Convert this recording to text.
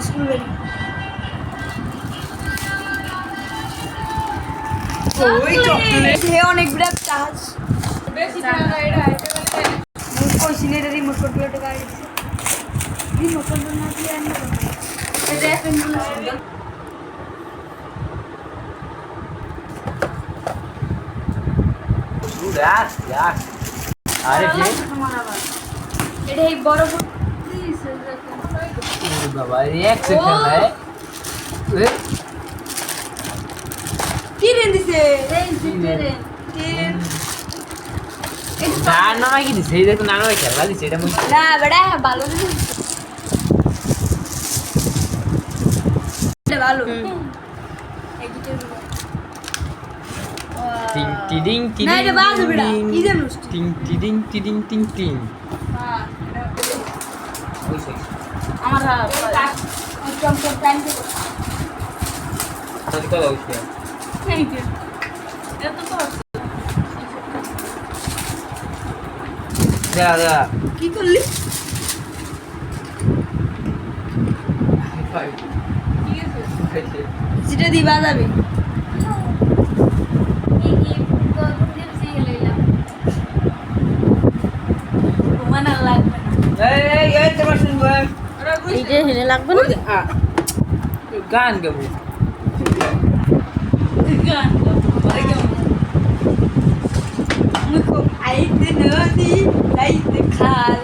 School বাড়ি ওই chocolate হে অনেক বিরাট চার্জ বেশি টাকা এটা আইতে বলে মুখ কইছি না এটা রিমোট কন্ট্রোল টাকা আইছে রিমোট কন্ট্রোল না দিয়ে আনবো এটা এখন Yes, yes. আরে কি এটা এই বড় বাবা এক সেকেন্ড কি রেন দিছে রেন দিছে রেন না না কি দিছে এই দেখো না না খেলা দিছে এটা মনে না বড়া ভালো দিছে এটা ভালো এই গিটার টিং টিডিং টিডিং না এটা বাজে বড়া কি জানোস টিং টিডিং টিডিং টিং টিং হ্যাঁ এটা ওই সেই আমার চমচম প্ল্যান করে তাহলে কত হইছে থ্যাংক ইউ এটা তো যা যা কি করলি সেটা দিবা যাবে এই এই তোমার শুনবে এইটা হেলে লাগবে না গান গাবো আইতে নদী আইতে খাল